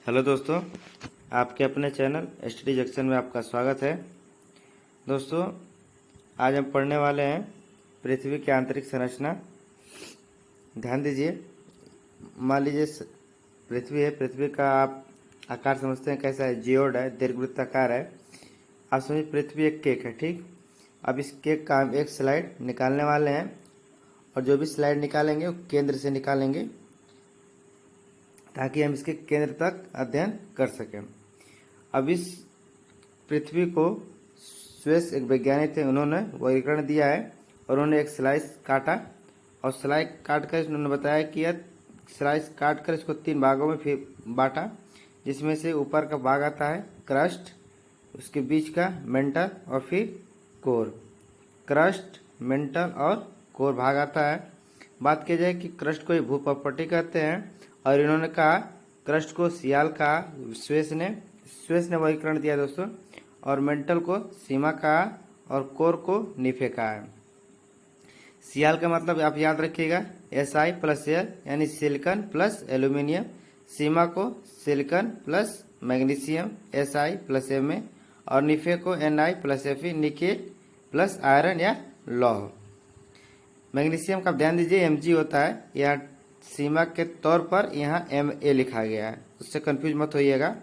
Hello दोस्तों, आपके अपने चैनल स्टडी जंक्शन में आपका स्वागत है। दोस्तों, आज हम पढ़ने वाले हैं पृथ्वी की आंतरिक संरचना। ध्यान दीजिए। मान लीजिए पृथ्वी है। पृथ्वी का आप आकार समझते हैं कैसा है? जियोड है, दीर्घवृत्ताकार है। आप समझिए पृथ्वी एक केक है, ठीक। अब इस केक का हम एक स्लाइड निकालने वाले हैं, और जो भी स्लाइड निकालेंगे वो केंद्र से निकालेंगे ताकि हम इसके केंद्र तक अध्ययन कर सकें। अब इस पृथ्वी को स्वेस एक वैज्ञानिक थे, उन्होंने वर्गीकरण दिया है और उन्होंने एक स्लाइस काटा, और स्लाइस काट कर उन्होंने बताया कि यह स्लाइस काट कर इसको 3 भागों में फिर बांटा, जिसमें से ऊपर का भाग आता है क्रस्ट, उसके बीच का मेंटल और फिर कोर। क्रस्ट, मेंटल और कोर भाग आता है। बात की जाए कि क्रस्ट को भूप्रॉपर्टी कहते हैं, और इन्होंने कहा क्रस्ट को सियाल का स्वेस ने वर्गीकरण दिया दोस्तों, और मेंटल को सीमा का और कोर को निफे का है। सियाल का मतलब आप याद रखिएगा Si प्लस एल यानी सिलिकॉन प्लस एल्यूमिनियम। सीमा को silicon plus magnesium Si plus Ma, और निफे को Ni plus Fe nickel plus iron या लौह। मैग्नीशियम का ध्यान दीजिए Mg होता है, यहाँ सीमा के तौर पर यहाँ Ma लिखा गया है, उससे कंफ्यूज मत होइएगा।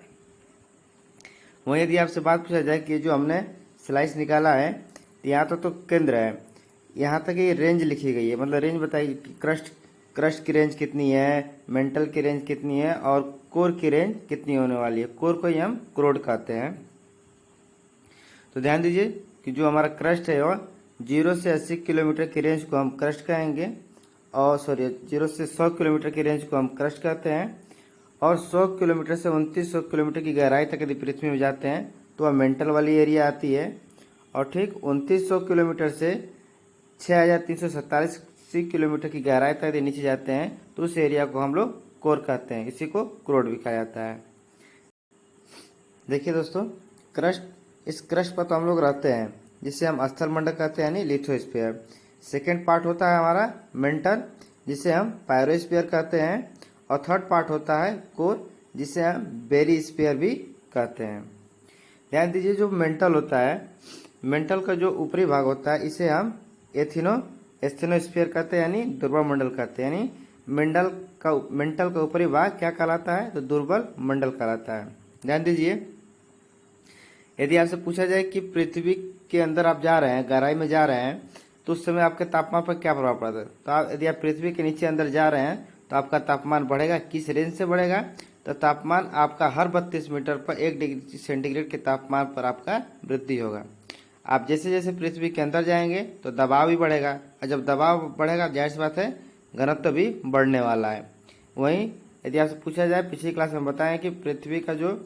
वहीं यदि आपसे बात पूछा जाए कि जो हमने स्लाइस निकाला है, यहाँ तो केंद्र है, यहाँ तक ये रेंज लिखी गई है, मतलब रेंज बताइए कि क्रस्ट की रेंज कितनी है, मेंटल की रेंज कितनी है, और कोर की रेंज कितनी होने वाली है। कोर को ही हम क्रोड कहते हैं। तो ध्यान दीजिए कि जो हमारा क्रस्ट है वो 0 से 80 किलोमीटर की रेंज को हम क्रस्ट कहेंगे, और 0 से 100 किलोमीटर की रेंज को हम क्रस्ट कहते हैं, और 100 किलोमीटर से 2900 किलोमीटर की गहराई तक यदि पृथ्वी में जाते हैं तो वह मेंटल वाली एरिया आती है, और ठीक 2900 किलोमीटर से 6347 किलोमीटर की गहराई तक यदि नीचे जाते हैं तो उस एरिया को हम लोग कोर कहते हैं। इसी को क्रोड भी कहा जाता है। देखिए दोस्तों, इस क्रस्ट पर तो हम लोग रहते हैं, जिसे हम स्थल मंडल कहते हैं यानी लिथोस्फीयर। सेकेंड पार्ट होता है हमारा मेंटल, जिसे हम पायरोस्फीयर कहते हैं, और थर्ड पार्ट होता है कोर, जिसे हम बेरीस्फीयर भी कहते हैं। ध्यान दीजिए, जो मेंटल होता है, मेंटल का जो ऊपरी भाग होता है इसे हम एस्थेनोस्फीयर कहते हैं यानी दुर्बल मंडल कहते हैं। यानी मेंटल का ऊपरी भाग क्या कहलाता है? तो दुर्बल मंडल कहलाता है। ध्यान दीजिए, यदि आपसे पूछा जाए कि पृथ्वी के अंदर आप जा रहे हैं, गहराई में जा रहे हैं, तो उस समय आपके तापमान पर क्या प्रभाव पड़ता है? तो यदि आप पृथ्वी के नीचे अंदर जा रहे हैं तो आपका तापमान बढ़ेगा। किस रेंज से बढ़ेगा? तो तापमान आपका हर 32 मीटर पर 1 डिग्री सेंटीग्रेड के तापमान पर आपका वृद्धि होगा। आप जैसे जैसे पृथ्वी के अंदर जाएंगे तो दबाव भी बढ़ेगा, और जब दबाव बढ़ेगा जाहिर सी बात है घनत्व भी बढ़ने वाला है। वहीं यदि आपसे पूछा जाए, पिछली क्लास में बताएं कि पृथ्वी का जो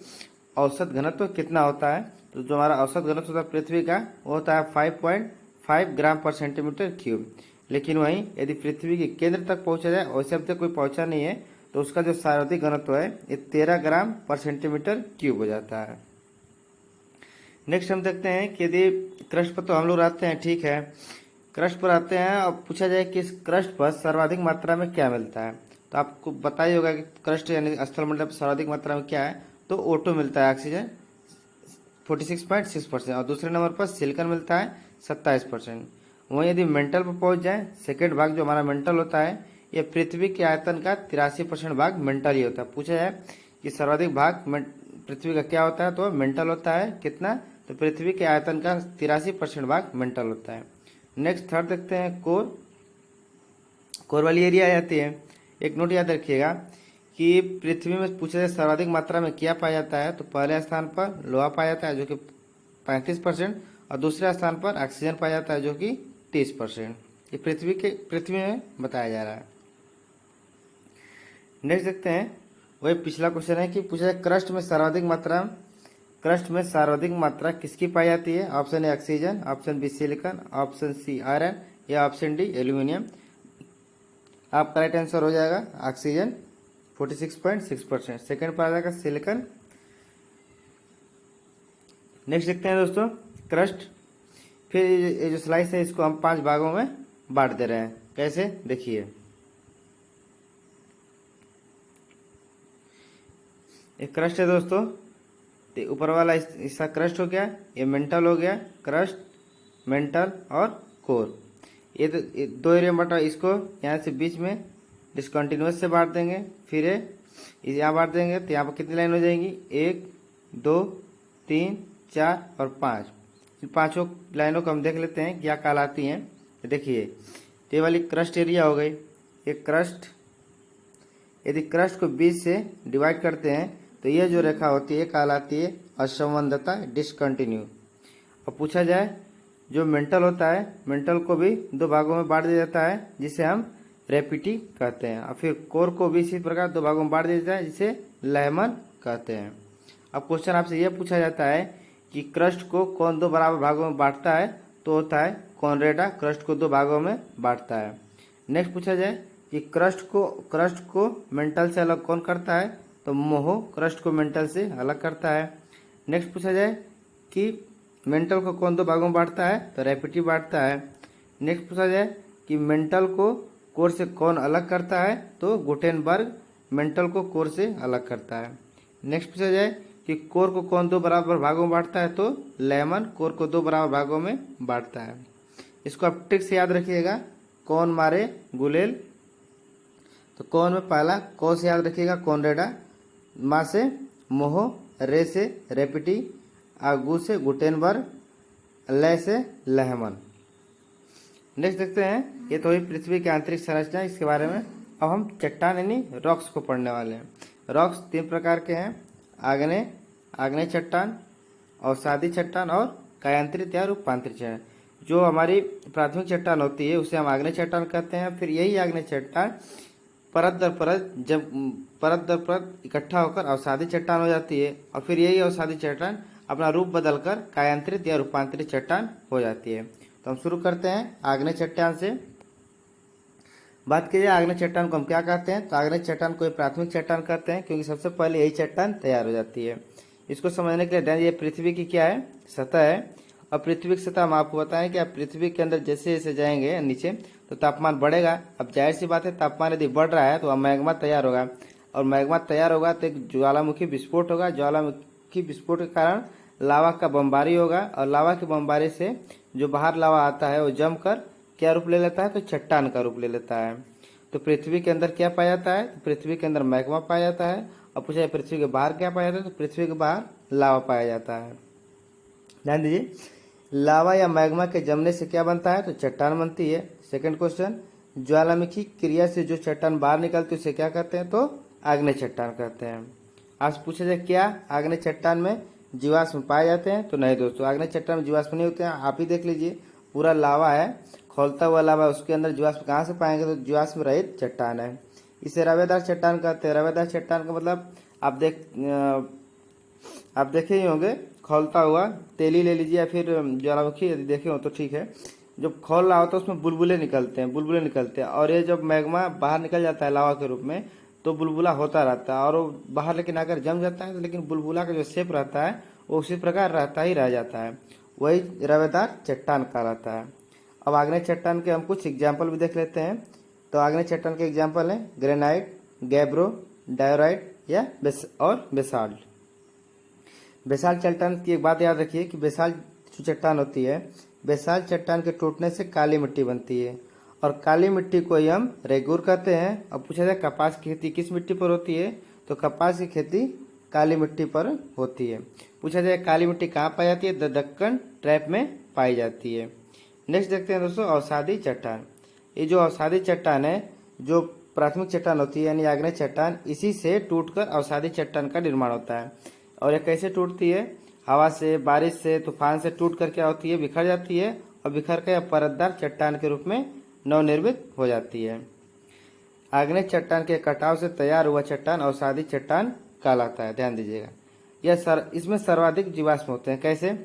औसत घनत्व कितना होता है, तो जो हमारा औसत घनत्व होता है पृथ्वी का वो होता है 5.5 ग्राम पर सेंटीमीटर क्यूब। लेकिन वहीं यदि पृथ्वी के केंद्र तक पहुंचा जाए, वैसे अब तक कोई पहुंचा नहीं है, तो उसका जो सर्वाधिक घनत्व है ये 13 ग्राम पर सेंटीमीटर क्यूब हो जाता है। नेक्स्ट हम देखते हैं कि यदि क्रस्ट पर तो हम लोग रहते हैं, ठीक है, क्रस्ट पर आते हैं और पूछा जाए कि इस क्रस्ट पर सर्वाधिक मात्रा में क्या मिलता है, तो आपको बताइए होगा कि क्रस्ट यानी स्थल मंडल पर सर्वाधिक मात्रा में क्या है। तो O2 मिलता है, ऑक्सीजन 46.6%, और दूसरे नंबर पर सिलिकॉन मिलता है 27%। वहीं यदि मेंटल पर पहुंच जाए, सेकेंड भाग जो हमारा मेंटल होता है, ये पृथ्वी के आयतन का 83% भाग मेंटल ही होता है। पूछा जाए कि सर्वाधिक भाग पृथ्वी का क्या होता है, तो मेंटल होता है। कितना? तो पृथ्वी के आयतन का 83% भाग मेंटल होता है। नेक्स्ट थर्ड देखते हैं कोर वाली एरिया आती है। एक नोट याद रखिएगा कि पृथ्वी में पूछा जाए सर्वाधिक मात्रा में क्या पाया जाता है, तो पहले स्थान पर लोहा पाया जाता है जो कि 35%, और दूसरे स्थान पर ऑक्सीजन पाया जाता है जो कि 30%। ये पृथ्वी में बताया जा रहा है। नेक्स्ट देखते हैं, वही पिछला क्वेश्चन है कि पूछा जाए क्रस्ट में सर्वाधिक मात्रा किसकी पाई जाती है? Option A oxygen, option B silicon, option C iron, या ऑप्शन डी एल्यूमिनियम। आपका राइट आंसर हो जाएगा ऑक्सीजन 46.6%। सेकेंड पर आ जाएगा सिलिकॉन। नेक्स्ट देखते हैं दोस्तों क्रस्ट। फिर ये जो स्लाइस है इसको हम 5 भागों में बांट दे रहे हैं। कैसे? देखिए, एक क्रस्ट है दोस्तों, तो ऊपर वाला हिस्सा क्रस्ट हो गया, ये मेंटल हो गया, क्रस्ट, मेंटल और कोर। ये तो ये दो एरिया में बटा, इसको यहाँ से बीच में डिसकंटिन्यूस से बांट देंगे, फिर ये यहाँ बांट देंगे, तो यहाँ पर कितनी लाइन हो जाएंगी, 1 2 3 4 और 5। पांचों लाइनों को हम देख लेते हैं क्या कहलाती हैं। तो देखिए, ये वाली क्रस्ट एरिया हो गई, ये क्रस्ट, यदि क्रस्ट को 20 से डिवाइड करते हैं तो ये जो रेखा होती है कहलाती है असंबद्धता, डिसकंटिन्यू। अब पूछा जाए जो मेंटल होता है, मेंटल को भी दो भागों में बांट दिया जाता है जिसे हम रेपिटी कहते हैं, और फिर कोर को भी इसी प्रकार दो भागों में बांट दिया जाता है जिसे लहमन कहते हैं। अब क्वेश्चन आपसे यह पूछा जाता है कि क्रस्ट को कौन दो बराबर भागों में बांटता है, तो होता है कॉनरेडा क्रस्ट को दो भागों में बांटता है। नेक्स्ट पूछा जाए कि क्रस्ट को मेंटल से अलग कौन करता है, तो मोहो क्रस्ट को मेंटल से अलग करता है। नेक्स्ट पूछा जाए कि मेंटल को कौन दो भागों में बांटता है, तो रेपिटी बांटता है। नेक्स्ट पूछा जाए कि मेंटल को कोर से कौन अलग करता है, तो गुटेनबर्ग मेंटल को कोर से अलग करता है। नेक्स्ट पूछा जाए कि कोर को कौन दो बराबर भागों में बांटता है, तो लेमन कोर को दो बराबर भागों में बांटता है। इसको आप ट्रिक से याद रखिएगा, कौन मारे गुलेल, तो कौन में पहला कौन से याद रखिएगा कॉनरेडा, मा से मोहो, रे से रेपिटी, आगू से गुटेनबर्ग, लय से लहमन। नेक्स्ट देखते हैं, ये तो हुई पृथ्वी की आंतरिक संरचना, इसके बारे में। अब हम चट्टान यानी रॉक्स को पढ़ने वाले हैं। रॉक्स 3 प्रकार के हैं, आग्नेय चट्टान, अवसादी चट्टान और कायांतरित या रूपांतरित चट्टान। जो हमारी प्राथमिक चट्टान होती है उसे हम आग्नेय चट्टान कहते हैं। फिर यही आग्नेय चट्टान परत दर परत इकट्ठा होकर अवसादी चट्टान हो जाती है, और फिर यही अवसादी चट्टान अपना रूप बदलकर कायांतरित या रूपांतरित चट्टान हो जाती है। तो हम शुरू करते हैं आग्नेय चट्टान से। बात कीजिए आग्नेय चट्टान को हम क्या कहते हैं, तो आग्नेय चट्टान को प्राथमिक चट्टान कहते हैं, क्योंकि सबसे पहले यही चट्टान तैयार हो जाती है। इसको समझने के लिए ये पृथ्वी की क्या है, सतह है, और पृथ्वी की सतह हम आपको बताएं कि आप पृथ्वी के अंदर जैसे जैसे जाएंगे नीचे तो तापमान बढ़ेगा। अब जाहिर सी बात है, तापमान यदि बढ़ रहा है तो मैग्मा तैयार होगा, और मैग्मा तैयार होगा तो एक ज्वालामुखी विस्फोट होगा। ज्वालामुखी विस्फोट के कारण लावा का बमबारी होगा, और लावा की बमबारी से जो बाहर लावा आता है वो जमकर क्या रूप ले लेता है, तो चट्टान का रूप ले लेता है। तो पृथ्वी के अंदर क्या पाया जाता है, तो पृथ्वी के अंदर मैग्मा पाया जाता है। और पूछा पृथ्वी के बाहर क्या पाया जाता है, तो पृथ्वी के बाहर लावा पाया जाता है। ध्यान दीजिए, लावा या मैग्मा के जमने से क्या बनता है, तो चट्टान बनती है। सेकंड क्वेश्चन, ज्वालामुखी क्रिया से जो चट्टान बाहर निकलती है उसे क्या कहते हैं, तो आग्नेय चट्टान कहते हैं। आज पूछा जाए क्या आग्नेय चट्टान में जीवाश्म पाए जाते हैं, तो नहीं दोस्तों, आग्नेय चट्टान में जीवाश्म नहीं होते हैं। आप ही देख लीजिए, पूरा लावा है, खोलता हुआ लावा, उसके अंदर जीवाश्म कहाँ से पाएंगे, तो जीवाश्म रहित चट्टान है। इसे रवेदार चट्टान कहते हैं। रवेदार चट्टान का मतलब आप देखे ही होंगे, खोलता हुआ तेली ले लीजिए या फिर ज्वालामुखी यदि देखे हो तो ठीक है, जब खोल रहा होता है उसमें बुलबुले निकलते हैं, और ये जब मैग्मा बाहर निकल जाता है लावा के रूप में तो बुलबुला होता रहता है, और वो बाहर लेकिन आकर जम जाता है, लेकिन बुलबुला का जो शेप रहता है वो उसी प्रकार रहता ही रह जाता है, वही रवेदार चट्टान कहलाता है। अब आग्नेय चट्टान के हम कुछ एग्जाम्पल भी देख लेते हैं। तो आग्नेय चट्टान के एग्जाम्पल है ग्रेनाइट, गैब्रो, डायोराइट या बेसाल्ट। बेसाल्ट चट्टान की एक बात याद रखिए कि बेसाल्ट जो चट्टान होती है, बेसाल्ट चट्टान के टूटने से काली मिट्टी बनती है, और काली मिट्टी को ही हम रेगूर कहते हैं। अब पूछा जाए कपास की खेती किस मिट्टी पर होती है, तो कपास की खेती काली मिट्टी पर होती है। पूछा जाए काली मिट्टी कहाँ पाई जाती है, दक्कन ट्रैप में पाई जाती है। नेक्स्ट देखते हैं दोस्तों अवसादी चट्टान। ये जो अवसादी चट्टान है, जो प्राथमिक चट्टान होती है यानी आग्नेय चट्टान, इसी से टूटकर अवसादी चट्टान का निर्माण होता है। और ये कैसे टूटती है, हवा से, बारिश से, तूफान से टूट कर क्या होती है, बिखर जाती है, और बिखर कर परतदार चट्टान के रूप में नवनिर्मित हो जाती है। आग्नेय चट्टान के कटाव से तैयार हुआ चट्टान अवसादी चट्टान कहलाता है। ध्यान दीजिएगा, इसमें सर्वाधिक जीवाश्म होते हैं। कैसे,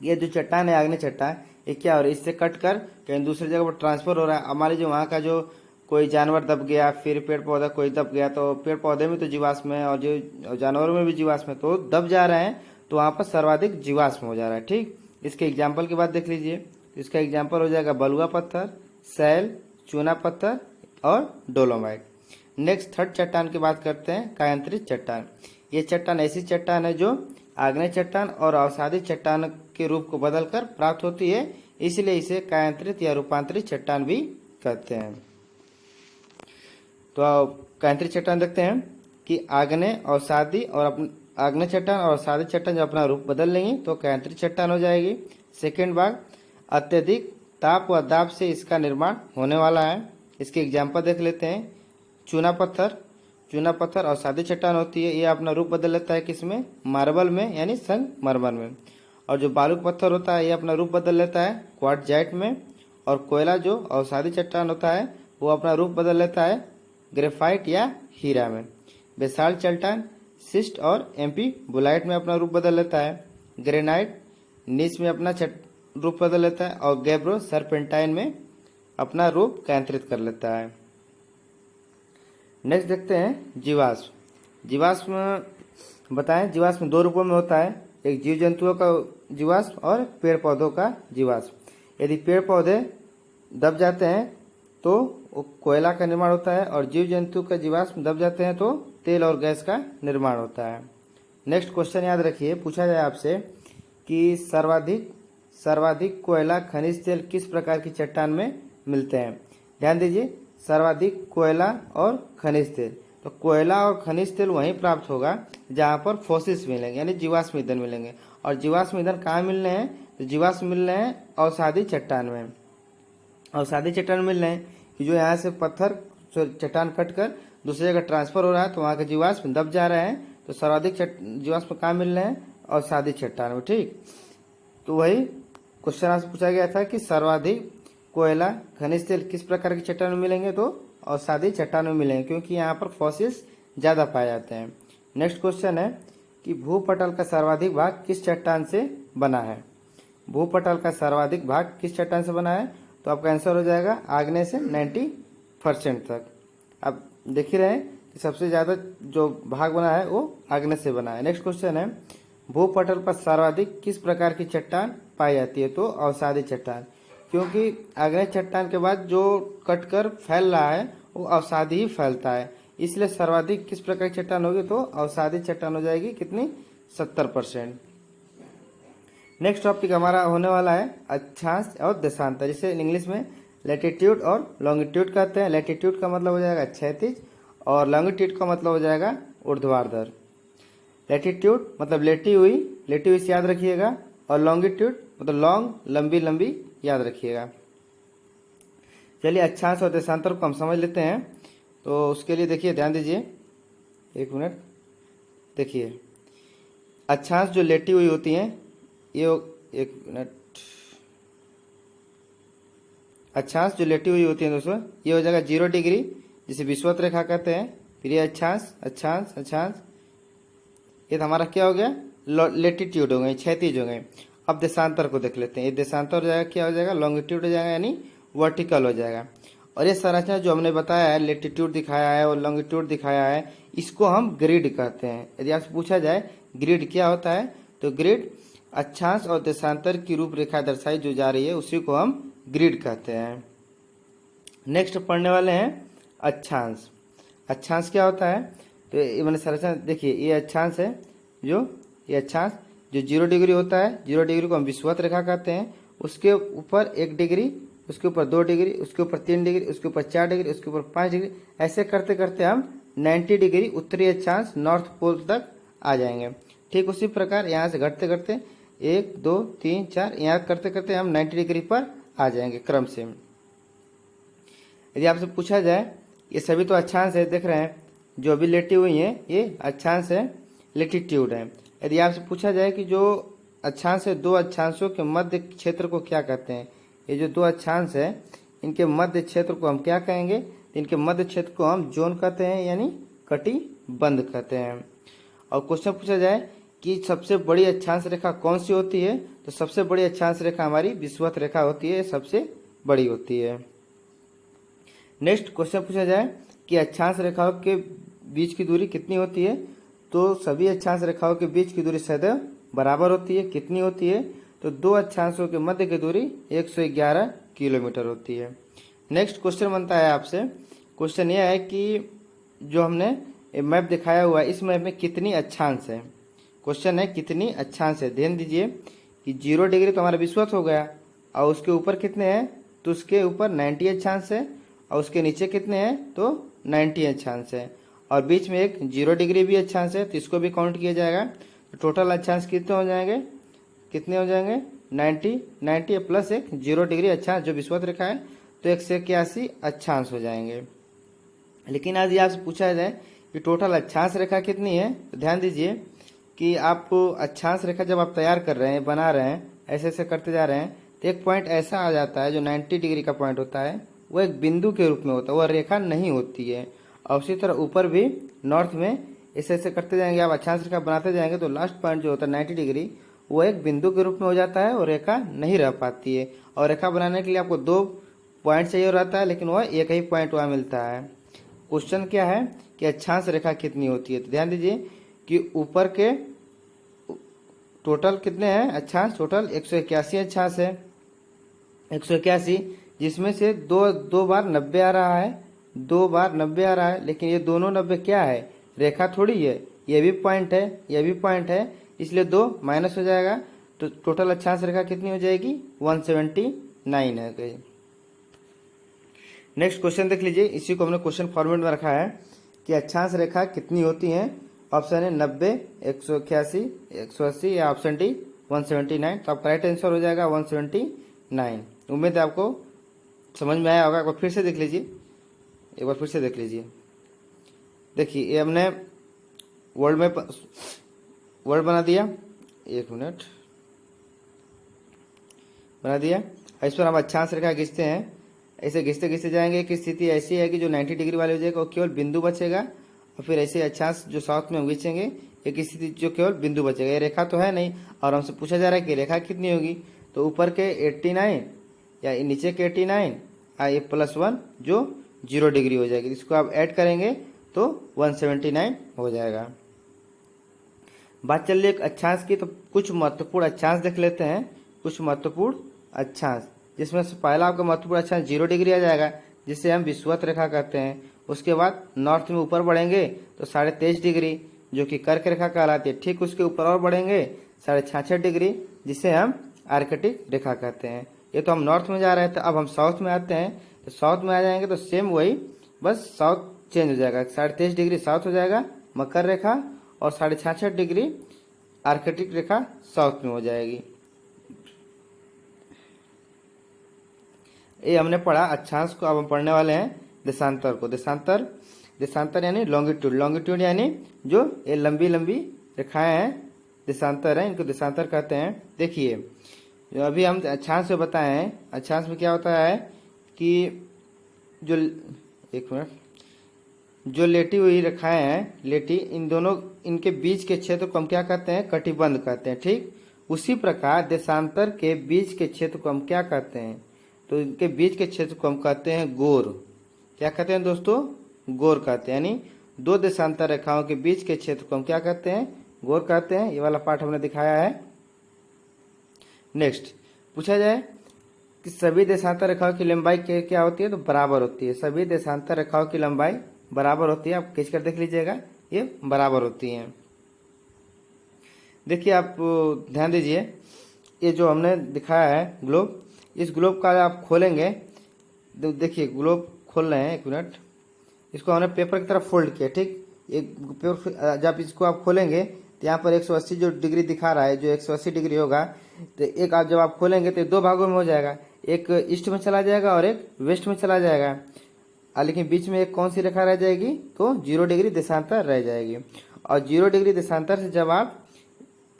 ये जो चट्टान है आग्नेय चट्टान, ये क्या हो रहा है, इससे कट कर कहीं दूसरी जगह पर ट्रांसफर हो रहा है। हमारे जो वहाँ का जो कोई जानवर दब गया, फिर पेड़ पौधा कोई दब गया, तो पेड़ पौधे में तो जीवाश्म है और जो जानवरों में भी जीवाश्म है, तो दब जा रहे हैं, तो वहाँ पर सर्वाधिक जीवाश्म हो जा रहा है। ठीक, इसके एग्जाम्पल की बात देख लीजिए। इसका एग्जाम्पल हो जाएगा बलुआ पत्थर, सैल, चूना पत्थर और डोलोमाइट। नेक्स्ट थर्ड चट्टान की बात करते हैं, कायांतरित चट्टान। ये चट्टान ऐसी चट्टान है जो आग्नेय चट्टान और अवसादी चट्टान के रूप को बदलकर प्राप्त होती है, इसलिए इसे कायांतरित या रूपांतरित चट्टान भी कहते हैं। तो कायांतरित चट्टान देखते हैं कि आग्नेय अवसादी और आग्नेय चट्टान और अवसादी चट्टान जब अपना रूप बदल लेंगी तो कायांतरित चट्टान हो जाएगी। सेकेंड भाग, अत्यधिक ताप व दाब से इसका निर्माण होने वाला है। इसके एग्जाम्पल देख लेते हैं। चूना पत्थर अवसादी चट्टान होती है, ये अपना रूप बदल लेता है किसमें, मार्बल में यानी संगमरमर में। और जो बालू पत्थर होता है ये अपना रूप बदल लेता है क्वार्टजाइट में। और कोयला जो अवसादी चट्टान होता है वो अपना रूप बदल लेता है ग्रेफाइट या हीरा में। बेसाल्ट चट्टान सिस्ट और एमपी बुलाइट में अपना रूप बदल लेता है। ग्रेनाइट नीच में अपना रूप बदल लेता है और गैब्रो सरपेंटाइन में अपना रूप कायांतरित कर लेता है। नेक्स्ट देखते हैं जीवाश्म। जीवाश्म बताएं, जीवाश्म दो रूपों में होता है, एक जीव जंतुओं का जीवाश्म और पेड़ पौधों का जीवाश्म। यदि पेड़ पौधे दब जाते हैं तो कोयला का निर्माण होता है और जीव जंतु का जीवाश्म दब जाते हैं तो तेल और गैस का निर्माण होता है। नेक्स्ट क्वेश्चन याद रखिए, पूछा जाए आपसे कि सर्वाधिक कोयला खनिज तेल किस प्रकार की चट्टान में मिलते हैं। ध्यान दीजिए, सर्वाधिक कोयला और खनिज तेल, तो कोयला और खनिज तेल वहीं प्राप्त होगा जहां पर फोसिल्स मिलेंगे यानी जीवाश्म ईंधन मिलेंगे। और जीवाश्म ईंधन कहाँ मिल रहे हैं, तो जीवाश्म मिल रहे हैं अवसादी चट्टान में। अवसादी चट्टान मिल रहे हैं कि जो यहाँ से पत्थर चट्टान कटकर दूसरी जगह ट्रांसफर हो रहा है तो वहाँ के जीवाश्म दब जा रहे हैं, तो सर्वाधिक जीवाश्म कहाँ मिल रहे हैं, अवसादी चट्टान में। ठीक, तो वही क्वेश्चन आपसे पूछा गया था कि सर्वाधिक कोयला खनिज तेल किस प्रकार की चट्टान में मिलेंगे, तो अवसादी चट्टान में मिलेंगे क्योंकि यहाँ पर फॉसिल्स ज्यादा पाए जाते हैं। नेक्स्ट क्वेश्चन है कि भूपटल का सर्वाधिक भाग किस चट्टान से बना है। भूपटल का सर्वाधिक भाग किस चट्टान से बना है, तो आपका आंसर हो जाएगा आग्नेय से 90% तक। अब देख ही रहे हैं कि सबसे ज्यादा जो भाग बना है वो आग्नेय से बना है। नेक्स्ट क्वेश्चन है भूपटल पर सर्वाधिक किस प्रकार की चट्टान पाई जाती है, तो अवसादी चट्टान, क्योंकि आग्नेय चट्टान के बाद जो कटकर फैल रहा है वो अवसादी ही फैलता है, इसलिए सर्वाधिक किस प्रकार की चट्टान होगी, तो अवसादी चट्टान हो जाएगी। कितनी, 70%। नेक्स्ट टॉपिक हमारा होने वाला है अक्षांश और देशांतर, जिसे इंग्लिश में लैटिट्यूड और लॉन्गिट्यूड कहते हैं। लैटिट्यूड का मतलब हो जाएगा क्षैतिज और लॉन्गिट्यूड का मतलब हो जाएगा ऊर्ध्वाधर। लैटिट्यूड मतलब लेटी हुई से याद रखिएगा, और लॉन्गिट्यूड मतलब लॉन्ग, लंबी याद रखिएगा। चलिए अक्षांश और देशांतर को हम समझ लेते हैं। तो उसके लिए देखिए, ध्यान दीजिए, एक मिनट देखिए। अक्षांश जो लेटी हुई होती हैं, ये एक मिनट, अक्षांश जो लेटी हुई होती है दोस्तों, ये हो जाएगा 0 डिग्री, जिसे विषुवत रेखा कहते हैं। फिर ये अक्षांश, ये तो हमारा क्या हो गया, लेटीट्यूड हो गए, क्षैतिज हो गए। अब देशांतर को देख लेते हैं। ये देशांतर हो जाएगा, क्या हो जाएगा, लॉन्गिट्यूड हो जाएगा यानी वर्टिकल हो जाएगा। और ये संरचना जो हमने बताया है, लेटीट्यूड दिखाया है और लॉन्गिट्यूड दिखाया है, इसको हम ग्रिड कहते हैं। यदि आपसे पूछा जाए ग्रिड क्या होता है, तो ग्रिड अक्षांश और देशांतर की रूपरेखा दर्शाई जो जा रही है उसी को हम ग्रिड कहते हैं। नेक्स्ट पढ़ने वाले हैं अक्षांश। अक्षांश क्या होता है, तो ये मैंने संरचना देखिए, ये अक्षांश है, ये अक्षांश जो 0 डिग्री होता है, 0 डिग्री को हम विषुवत रेखा कहते हैं। उसके ऊपर 1 डिग्री, उसके ऊपर 2 डिग्री, उसके ऊपर 3 डिग्री, उसके ऊपर 4 डिग्री, उसके ऊपर 5 डिग्री, ऐसे करते करते हम 90 डिग्री उत्तरी अक्षांश नॉर्थ पोल तक आ जाएंगे। ठीक उसी प्रकार यहाँ से घटते घटते 1 2 3 4 यहाँ करते करते हम 90 डिग्री पर आ जाएंगे क्रम से। यदि आपसे पूछा जाए, ये सभी तो अक्षांश है, देख रहे हैं जो अभी लेटी हुई है ये अक्षांश है, लेटीट्यूड है। यदि आपसे पूछा जाए कि जो अक्षांश है, दो अक्षांशों के मध्य क्षेत्र को क्या कहते हैं, ये जो दो अक्षांश है इनके मध्य क्षेत्र को हम क्या कहेंगे, इनके मध्य क्षेत्र को हम जोन कहते हैं यानी कटिबंध कहते हैं। और क्वेश्चन पूछा जाए कि सबसे बड़ी अक्षांश रेखा कौन सी होती है, तो सबसे बड़ी अक्षांश रेखा हमारी विषुवत रेखा होती है, सबसे बड़ी होती है। नेक्स्ट क्वेश्चन पूछा जाए कि अक्षांश रेखाओं के बीच की दूरी कितनी होती है, तो सभी अक्षांश रेखाओं के बीच की दूरी सदैव बराबर होती है। कितनी होती है, तो दो अक्षांशों के मध्य की दूरी 111 किलोमीटर होती है। नेक्स्ट क्वेश्चन बनता है आपसे, क्वेश्चन यह है कि जो हमने मैप दिखाया हुआ है इस मैप में कितनी अक्षांश है। क्वेश्चन है कितनी अक्षांश है। ध्यान दीजिए कि 0 डिग्री तो हमारा विषुवत हो गया और उसके ऊपर कितने हैं तो उसके ऊपर 90 अक्षांश है और उसके नीचे कितने हैं तो 90 अक्षांश है और बीच में एक 0 डिग्री भी अक्षांश है तो इसको भी काउंट किया जाएगा। तो टोटल अक्षांश कितने हो जाएंगे 90 प्लस एक 0 डिग्री अक्षांश जो विषुवत रेखा है तो 181 अक्षांश हो जाएंगे। लेकिन आज ये आपसे पूछा जाए कि टोटल अक्षांश रेखा कितनी है तो ध्यान दीजिए कि आपको अक्षांश रेखा जब आप तैयार कर रहे हैं बना रहे हैं ऐसे ऐसे करते जा रहे हैं तो एक पॉइंट ऐसा आ जाता है जो 90 डिग्री का पॉइंट होता है वो एक बिंदु के रूप में होता है, वह रेखा नहीं होती है। और उसी तरह ऊपर भी नॉर्थ में ऐसे ऐसे करते जाएंगे आप अक्षांश रेखा बनाते जाएंगे तो लास्ट पॉइंट जो होता है 90 डिग्री वो एक बिंदु के रूप में हो जाता है और रेखा नहीं रह पाती है। और रेखा बनाने के लिए आपको 2 पॉइंट चाहिए रहता है लेकिन वह एक ही पॉइंट वहाँ मिलता है। क्वेश्चन क्या है कि अक्षांश रेखा कितनी होती है। तो ध्यान दीजिए कि ऊपर के टोटल कितने हैं अक्षांश, टोटल 181 अक्षांश है 181, जिसमें से दो बार 90 आ रहा है, 2 बार 90 आ रहा है। लेकिन ये दोनों 90 क्या है रेखा थोड़ी है, ये भी पॉइंट है ये भी पॉइंट है, इसलिए 2 माइनस हो जाएगा। तो टोटल अक्षांश रेखा कितनी हो जाएगी 179 है। नेक्स्ट क्वेश्चन देख लीजिए, इसी को हमने क्वेश्चन फॉर्मेट में रखा है कि अक्षांश रेखा कितनी होती हैं। ऑप्शन है 90, 181, 180 या ऑप्शन डी 179। तो आपका राइट आंसर हो जाएगा 179। उम्मीद है आपको समझ में आया होगा। एक बार फिर से देख लीजिए, एक बार फिर से देख लीजिए। देखिए ये हमने वर्ल्ड बना दिया, 1 मिनट बना दिया। इस पर हम अक्षांश रेखा खींचते हैं, ऐसे घिसते घिसते जाएंगे कि स्थिति ऐसी है कि जो 90 डिग्री वाले हो जाएगा वो केवल बिंदु बचेगा और फिर ऐसे अक्षांश जो साउथ में खींचेंगे एक स्थिति जो केवल बिंदु बचेगा। ये रेखा तो है नहीं और हमसे पूछा जा रहा है कि रेखा कितनी होगी। तो ऊपर के 89 या नीचे के 89 ये +1 जो 0 डिग्री हो जाएगी, इसको आप ऐड करेंगे तो 179 हो जाएगा। बात चल रही है अक्षांश की, तो कुछ महत्वपूर्ण अक्षांश देख लेते हैं। कुछ महत्वपूर्ण अक्षांश, जिसमें से पहला आपका महत्वपूर्ण अक्षांश 0 डिग्री आ जाएगा जिसे हम विषुवत रेखा कहते हैं। उसके बाद नॉर्थ में ऊपर बढ़ेंगे तो 23.5 डिग्री जो कि कर्क रेखा कहलाती है। ठीक उसके ऊपर और बढ़ेंगे 66.5 डिग्री जिसे हम आर्कटिक रेखा कहते हैं। ये तो हम नॉर्थ में जा रहे थे, अब हम साउथ में आते हैं। तो साउथ में आ जाएंगे तो सेम वही, बस साउथ चेंज हो जाएगा। 23.5 डिग्री साउथ हो जाएगा मकर रेखा और 66.5 डिग्री आर्कटिक रेखा साउथ में हो जाएगी। ये हमने पढ़ा अक्षांश को। अब हम पढ़ने वाले हैं देशांतर को। देशांतर यानी लॉन्गिट्यूड यानी जो ये लंबी लंबी रेखाएं हैं देशांतर है, इनको देशांतर कहते हैं। देखिए अभी हम अक्षांश में बताए हैं, अक्षांश में क्या होता है कि जो एक मिनट जो लेटी हुई रेखाएं हैं, लेटी इन दोनों इनके बीच के क्षेत्र को हम क्या कहते हैं कटिबंध कहते हैं। ठीक उसी प्रकार देशांतर के बीच के क्षेत्र को हम क्या कहते हैं, तो इनके बीच के क्षेत्र को हम कहते हैं गोर। क्या कहते हैं दोस्तों, गोर कहते हैं। यानी 2 देशांतर रेखाओं के बीच के क्षेत्र को हम क्या कहते हैं गोर कहते हैं। ये वाला पार्ट हमने दिखाया है। नेक्स्ट पूछा जाए कि सभी देशांतर रेखाओं की लंबाई क्या होती है, तो बराबर होती है। सभी देशांतर रेखाओं की लंबाई बराबर होती है। आप खींच कर देख लीजिएगा, ये बराबर होती है। देखिए आप ध्यान दीजिए, ये जो हमने दिखाया है ग्लोब, इस ग्लोब का आप खोलेंगे, देखिए ग्लोब खोल रहे हैं, 1 मिनट, इसको हमने पेपर की तरफ फोल्ड किया। ठीक एक पेपर जब इसको आप खोलेंगे तो यहाँ पर 180 जो डिग्री दिखा रहा है, जो 180 डिग्री होगा, तो एक आप जब आप खोलेंगे तो 2 भागों में हो जाएगा, एक ईस्ट में चला जाएगा और एक वेस्ट में चला जाएगा। लेकिन बीच में एक कौन सी रेखा रह जाएगी, तो 0 डिग्री देशांतर रह जाएगी। और 0 डिग्री देशांतर से जब आप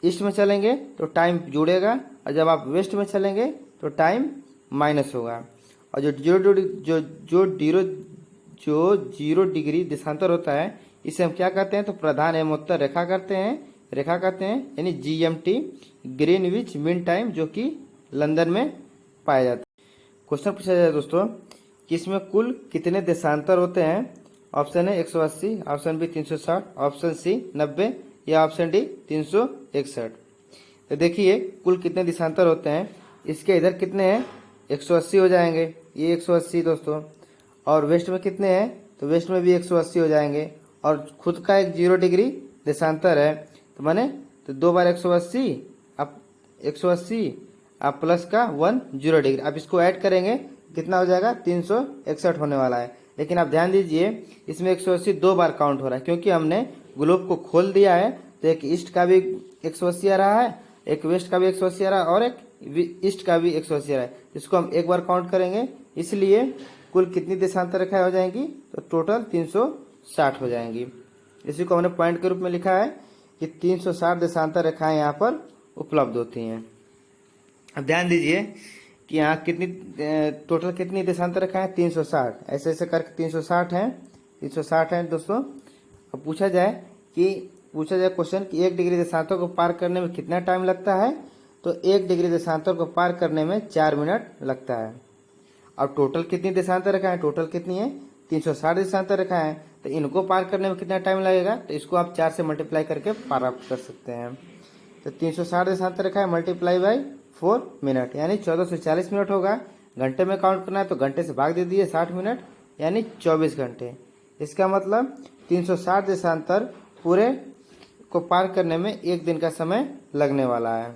ईस्ट में चलेंगे तो टाइम जुड़ेगा और जब आप वेस्ट में चलेंगे तो टाइम माइनस होगा। और जो 0 डिग्री देशांतर होता है इसे हम क्या कहते हैं, तो प्रधान एवमोत्तर रेखा कहते हैं यानी GMT ग्रीनविच मीन टाइम, जो कि लंदन में पाया जाता है। क्वेश्चन पूछा जाए दोस्तों कि इसमें कुल कितने देशांतर होते हैं। ऑप्शन है 180, ऑप्शन बी 360, ऑप्शन सी 90 या ऑप्शन डी 361। तो देखिए कुल कितने देशांतर होते हैं, इसके इधर कितने हैं 180 हो जाएंगे, ये 180 दोस्तों। और वेस्ट में कितने हैं, तो वेस्ट में भी 180 हो जाएंगे। और खुद का एक 0 डिग्री देशांतर है, तो माने तो 2 बार 180, आप 180 आप प्लस का 1 0 डिग्री, आप इसको ऐड करेंगे कितना हो जाएगा 361 होने वाला है। लेकिन आप ध्यान दीजिए इसमें 180 2 बार काउंट हो रहा है, क्योंकि हमने ग्लोब को खोल दिया है, तो एक ईस्ट का भी 180 आ रहा है, एक वेस्ट का भी 180 आ रहा है और एक ईस्ट का भी 180 आ रहा है। इसको हम एक बार काउंट करेंगे, इसलिए कुल कितनी देशांतर रेखाएं हो जाएंगी, तो टोटल 360 हो जाएंगी। इसी को हमने पॉइंट के रूप में लिखा है कि 360 देशांतर रेखाएं यहाँ पर उपलब्ध होती हैं। अब ध्यान दीजिए कि यहाँ कितनी टोटल कितनी देशांतर रेखाएं, 360, ऐसे ऐसे करके 360 हैं, 360 हैं दोस्तों। अब पूछा जाए क्वेश्चन कि 1 डिग्री देशांतर को पार करने में कितना टाइम लगता है, तो 1 डिग्री देशांतर को पार करने में 4 मिनट लगता है। अब टोटल कितनी देशांतर रेखाएं, टोटल कितनी है 360 देशांतर रेखाएं, तो इनको पार करने में कितना टाइम लगेगा, तो इसको आप 4 से मल्टीप्लाई करके प्राप्त कर सकते हैं। तो 360 देशांतर रेखाएं मल्टीप्लाई बाई 4 मिनट, यानी 1440 मिनट होगा। घंटे में काउंट करना है तो घंटे से भाग दे दिए 60 मिनट, यानी 24 घंटे। इसका मतलब 360 देशांतर पूरे को पार करने में 1 दिन का समय लगने वाला है।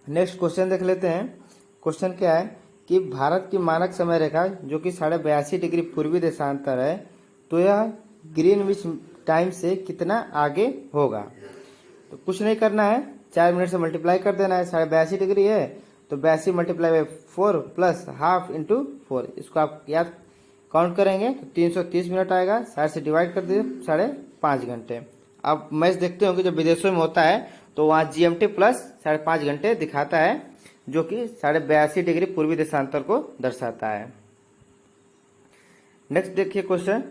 नेक्स्ट क्वेश्चन देख लेते हैं। क्वेश्चन क्या है कि भारत की मानक समय रेखा जो कि 82.5 डिग्री पूर्वी देशांतर है, तो यह ग्रीनविच टाइम से कितना आगे होगा। तो कुछ नहीं करना है, 4 मिनट से मल्टीप्लाई कर देना है। 82.5 डिग्री है तो 82 multiply by 4 plus half into 4, इसको आप याद काउंट करेंगे तो 330 मिनट आएगा। 60 से डिवाइड कर दीजिए 5.5 घंटे। आप मैच देखते होंगे जब विदेशों में होता है तो वहाँ GMT प्लस 5.5 घंटे दिखाता है, जो कि 82.5 डिग्री पूर्वी देशांतर को दर्शाता है। नेक्स्ट देखिए क्वेश्चन,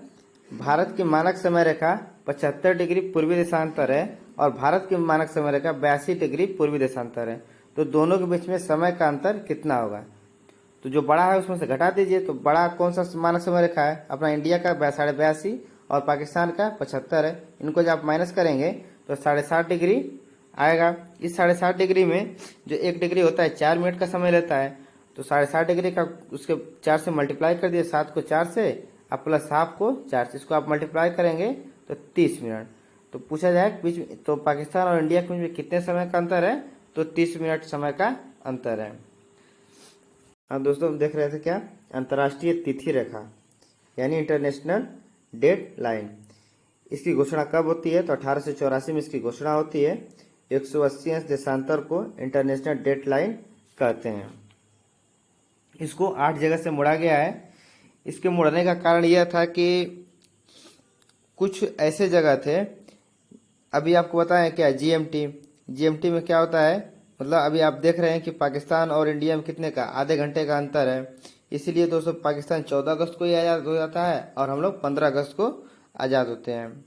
भारत की मानक समय रेखा 75 डिग्री पूर्वी देशांतर है और भारत की मानक समय रेखा 82 डिग्री पूर्वी देशांतर है, तो दोनों के बीच में समय का अंतर कितना होगा। तो जो बड़ा है उसमें से घटा दीजिए। तो बड़ा कौन सा मानक समय रेखा है, अपना इंडिया का 82.5 और पाकिस्तान का 75 है। इनको जब आप माइनस करेंगे तो 60.5 डिग्री आएगा। इस 60.5 डिग्री में जो 1 डिग्री होता है 4 मिनट का समय लेता है, तो 60.5 डिग्री का उसके 4 से मल्टीप्लाई कर दिए, 7 को 4 से अब प्लस हाफ को 4 से, इसको आप मल्टीप्लाई करेंगे तो 30 मिनट। तो पूछा जाए बीच में तो पाकिस्तान और इंडिया के बीच में कितने समय का अंतर है, तो 30 मिनट समय का अंतर है। अब दोस्तों हम देख रहे थे क्या, अंतर्राष्ट्रीय तिथि रेखा यानी इंटरनेशनल डेट लाइन। इसकी घोषणा कब होती है, तो 1884 में इसकी घोषणा होती है। 180 अंश देशांतर को इंटरनेशनल डेट लाइन कहते हैं। इसको 8 जगह से मोड़ा गया है। इसके मोड़ने का कारण यह था कि कुछ ऐसे जगह थे, अभी आपको बताएं क्या, GMT में क्या होता है, मतलब अभी आप देख रहे हैं कि पाकिस्तान और इंडिया में कितने का आधे घंटे का अंतर है। इसीलिए दोस्तों पाकिस्तान 14 अगस्त को ही आज़ाद हो जाता है और हम लोग 15 अगस्त को आज़ाद होते हैं।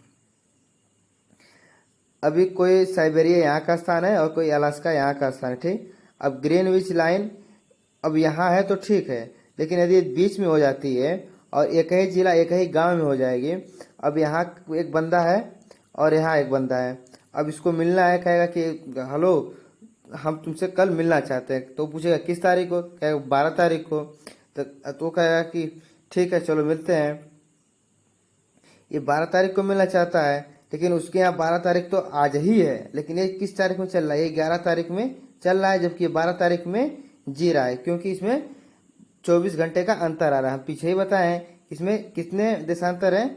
अभी कोई साइबेरिया यहाँ का स्थान है और कोई अलास्का यहाँ का स्थान है, ठीक। अब ग्रीनविच लाइन अब यहाँ है तो ठीक है, लेकिन यदि बीच में हो जाती है और एक ही जिला एक ही गांव में हो जाएगी, अब यहाँ एक बंदा है और यहाँ एक बंदा है, अब इसको मिलना है, कहेगा कि हेलो हम तुमसे कल मिलना चाहते हैं, तो पूछेगा किस तारीख को, कहेगा 12 तारीख को, तो कहेगा कि ठीक है चलो मिलते हैं। ये 12 तारीख को मिलना चाहता है, लेकिन उसके यहाँ 12 तारीख तो आज ही है, लेकिन ये किस तारीख में चल रहा है, ये 11 तारीख में चल रहा है, जबकि ये 12 तारीख में जी रहा है, क्योंकि इसमें 24 घंटे का अंतर आ रहा है। हम पीछे ही बताएं इसमें कितने देशांतर है,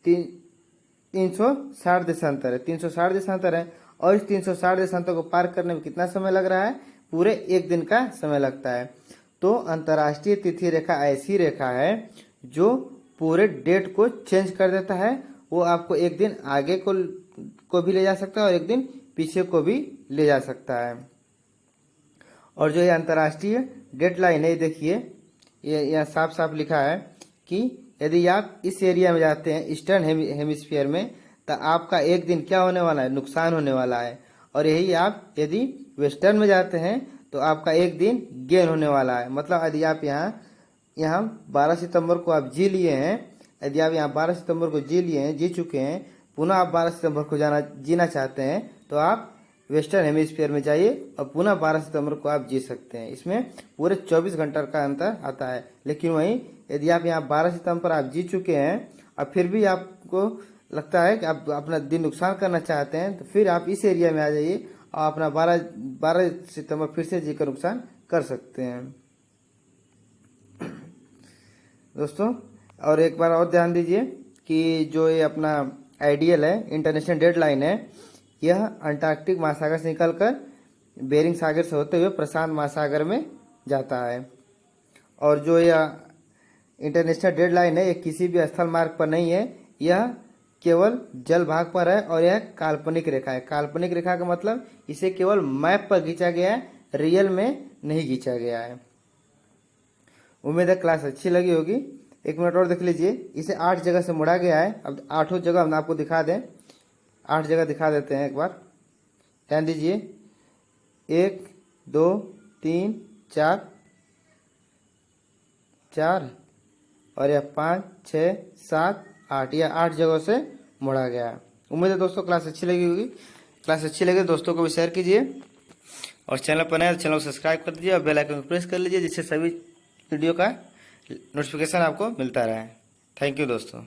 360 देशांतर है, 360 देशांतर है। और इस 360 देशांतर को पार करने में कितना समय लग रहा है, पूरे 1 दिन का समय लगता है। तो अंतर्राष्ट्रीय तिथि रेखा ऐसी रेखा है जो पूरे डेट को चेंज कर देता है। वो आपको 1 दिन आगे को भी ले जा सकता है और 1 दिन पीछे को भी ले जा सकता है। और जो ये अंतर्राष्ट्रीय डेट लाइन है, देखिए ये यहाँ साफ साफ लिखा है कि यदि आप इस एरिया में जाते हैं ईस्टर्न हेमिस्फीयर में, तो आपका 1 दिन क्या होने वाला है, नुकसान होने वाला है। और यही आप यदि वेस्टर्न में जाते हैं तो आपका 1 दिन गेन होने वाला है। मतलब यदि आप यहाँ 12 सितंबर को आप जी लिए हैं, यदि आप यहाँ 12 सितंबर को जी चुके हैं, पुनः आप 12 सितंबर को जीना चाहते हैं, तो आप वेस्टर्न हेमिस्फीयर में जाइए और पुनः 12 सितंबर को आप जी सकते हैं। इसमें पूरे 24 घंटे का अंतर आता है। लेकिन वहीं यदि आप यहाँ 12 सितंबर आप जी चुके हैं और फिर भी आपको लगता है कि आप अपना दिन नुकसान करना चाहते हैं तो फिर आप इस एरिया में आ जाइए और अपना 12 सितंबर फिर से जी का नुकसान कर सकते हैं दोस्तों। और एक बार और ध्यान दीजिए कि जो ये अपना आइडियल है इंटरनेशनल डेडलाइन है, यह अंटार्कटिक महासागर से निकलकर बेरिंग सागर से होते हुए प्रशांत महासागर में जाता है। और जो यह इंटरनेशनल डेडलाइन है, यह किसी भी स्थल मार्ग पर नहीं है, यह केवल जल भाग पर है और यह काल्पनिक रेखा है। काल्पनिक रेखा का मतलब इसे केवल मैप पर खींचा गया है, रियल में नहीं खींचा गया है। उम्मीद है क्लास अच्छी लगी होगी। एक मिनट और देख लीजिए, इसे 8 जगह से मुड़ा गया है। अब 8 जगह हम आपको दिखा दें, 8 जगह दिखा देते हैं। एक बार ध्यान दीजिए, 1 2 3 4 और यह 5 6 7 8, यह 8 जगहों से मुड़ा गया है। उम्मीद है दोस्तों क्लास अच्छी लगी होगी। क्लास अच्छी लगे दोस्तों को भी शेयर कीजिए और चैनल पर नए तो चैनल को सब्सक्राइब कर दीजिए और बेल आइकन को प्रेस कर लीजिए, जिससे सभी वीडियो का नोटिफिकेशन आपको मिलता रहे। थैंक यू दोस्तों।